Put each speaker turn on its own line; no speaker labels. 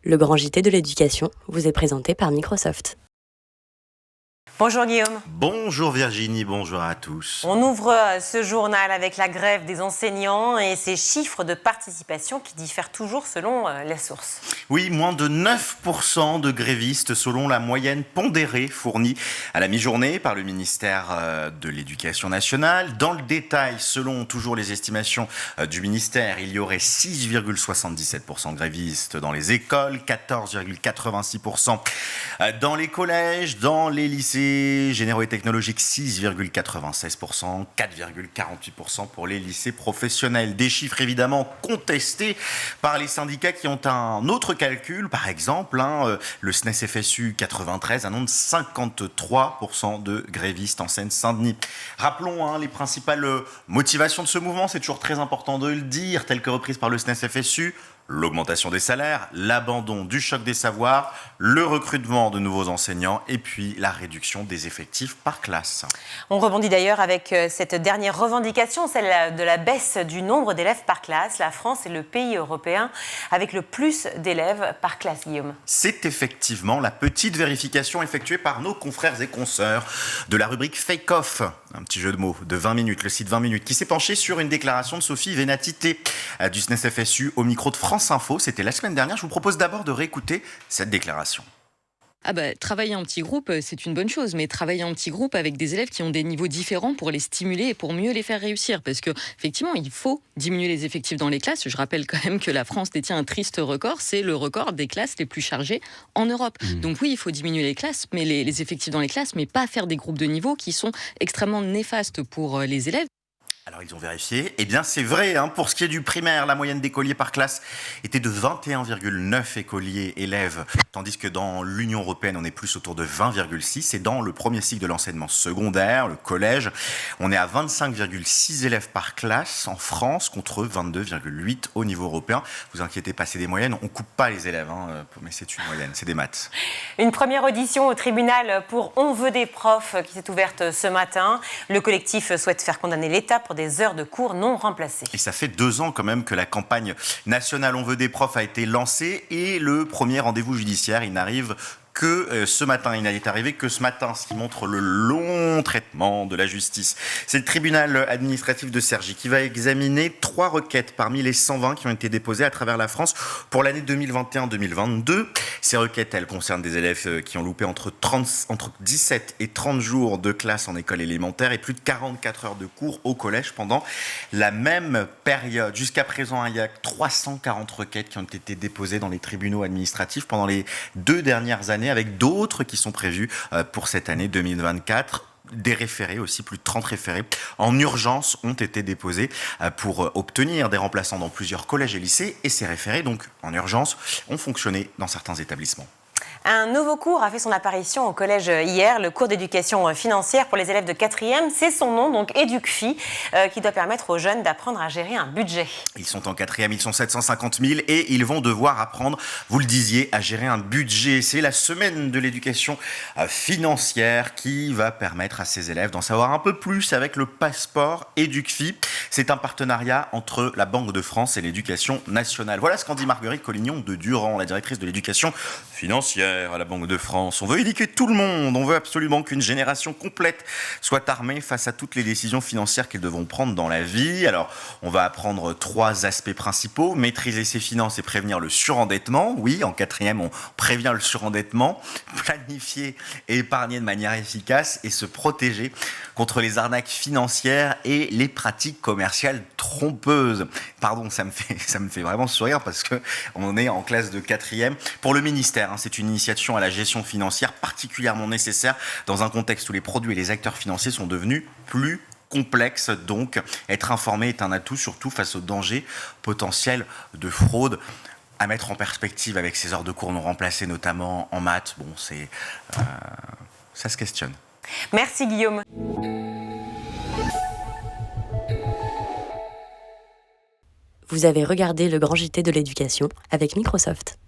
Le grand JT de l'éducation vous est présenté par Microsoft.
Bonjour Guillaume.
Bonjour Virginie, bonjour à tous.
On ouvre ce journal avec la grève des enseignants et ces chiffres de participation qui diffèrent toujours selon les sources.
Oui, moins de 9% de grévistes selon la moyenne pondérée fournie à la mi-journée par le ministère de l'Éducation nationale. Dans le détail, selon toujours les estimations du ministère, il y aurait 6,77% de grévistes dans les écoles, 14,86% dans les collèges, dans les lycées généraux et technologiques, 6,96%, 4,48% pour les lycées professionnels. Des chiffres évidemment contestés par les syndicats qui ont un autre calcul. Par exemple, le SNES FSU 93 annonce 53% de grévistes en Seine-Saint-Denis. Rappelons les principales motivations de ce mouvement, c'est toujours très important de le dire, telles que reprises par le SNES FSU. L'augmentation des salaires, l'abandon du choc des savoirs, le recrutement de nouveaux enseignants et puis la réduction des effectifs par classe.
On rebondit d'ailleurs avec cette dernière revendication, celle de la baisse du nombre d'élèves par classe. La France est le pays européen avec le plus d'élèves par classe, Guillaume.
C'est effectivement la petite vérification effectuée par nos confrères et consoeurs de la rubrique Fake Off, un petit jeu de mots de 20 minutes, le site 20 minutes, qui s'est penché sur une déclaration de Sophie Vénatité du SNES FSU au micro de France Info. C'était la semaine dernière. Je vous propose d'abord de réécouter cette déclaration.
Travailler en petit groupe, c'est une bonne chose, mais travailler en petit groupe avec des élèves qui ont des niveaux différents pour les stimuler et pour mieux les faire réussir. Parce que, effectivement, il faut diminuer les effectifs dans les classes. Je rappelle quand même que la France détient un triste record, c'est le record des classes les plus chargées en Europe. Donc oui, il faut diminuer les classes, mais les effectifs dans les classes, mais pas faire des groupes de niveau qui sont extrêmement néfastes pour les élèves.
Alors ils ont vérifié, eh bien c'est vrai, pour ce qui est du primaire, la moyenne d'écoliers par classe était de 21,9 écoliers élèves, tandis que dans l'Union européenne on est plus autour de 20,6 et dans le premier cycle de l'enseignement secondaire, le collège, on est à 25,6 élèves par classe en France contre 22,8 au niveau européen. Vous inquiétez pas, c'est des moyennes, on coupe pas les élèves, mais c'est une moyenne, c'est des maths.
Une première audition au tribunal pour On veut des profs qui s'est ouverte ce matin. Le collectif souhaite faire condamner l'État pour des heures de cours non remplacées.
Et ça fait 2 ans quand même que la campagne nationale On veut des profs a été lancée et le premier rendez-vous judiciaire, il n'arrive que ce matin. Il n'est arrivé que ce matin, ce qui montre le long traitement de la justice. C'est le tribunal administratif de Cergy qui va examiner 3 requêtes parmi les 120 qui ont été déposées à travers la France pour l'année 2021-2022. Ces requêtes, elles concernent des élèves qui ont loupé entre 17 et 30 jours de classe en école élémentaire et plus de 44 heures de cours au collège pendant la même période. Jusqu'à présent, il y a 340 requêtes qui ont été déposées dans les tribunaux administratifs pendant les 2 dernières années, avec d'autres qui sont prévus pour cette année 2024. Des référés aussi, plus de 30 référés en urgence ont été déposés pour obtenir des remplaçants dans plusieurs collèges et lycées. Et ces référés, donc en urgence, ont fonctionné dans certains établissements.
Un nouveau cours a fait son apparition au collège hier, le cours d'éducation financière pour les élèves de 4e. C'est son nom, donc EducFi, qui doit permettre aux jeunes d'apprendre à gérer un budget.
Ils sont en 4e, ils sont 750 000 et ils vont devoir apprendre, vous le disiez, à gérer un budget. C'est la semaine de l'éducation financière qui va permettre à ces élèves d'en savoir un peu plus avec le passeport EducFi. C'est un partenariat entre la Banque de France et l'éducation nationale. Voilà ce qu'en dit Marguerite Collignon de Durand, la directrice de l'éducation financière à la Banque de France. On veut éduquer tout le monde, on veut absolument qu'une génération complète soit armée face à toutes les décisions financières qu'ils devront prendre dans la vie. Alors, on va apprendre 3 aspects principaux: maîtriser ses finances et prévenir le surendettement. Oui, en 4e, on prévient le surendettement, planifier et épargner de manière efficace et se protéger contre les arnaques financières et les pratiques commerciales trompeuses. Pardon, ça me fait vraiment sourire parce que on est en classe de 4e. Pour le ministère, c'est une initiation à la gestion financière particulièrement nécessaire dans un contexte où les produits et les acteurs financiers sont devenus plus complexes. Donc, être informé est un atout, surtout face aux dangers potentiels de fraude. À mettre en perspective avec ces heures de cours non remplacées, notamment en maths, ça se questionne.
Merci Guillaume.
Vous avez regardé le grand JT de l'éducation avec Microsoft.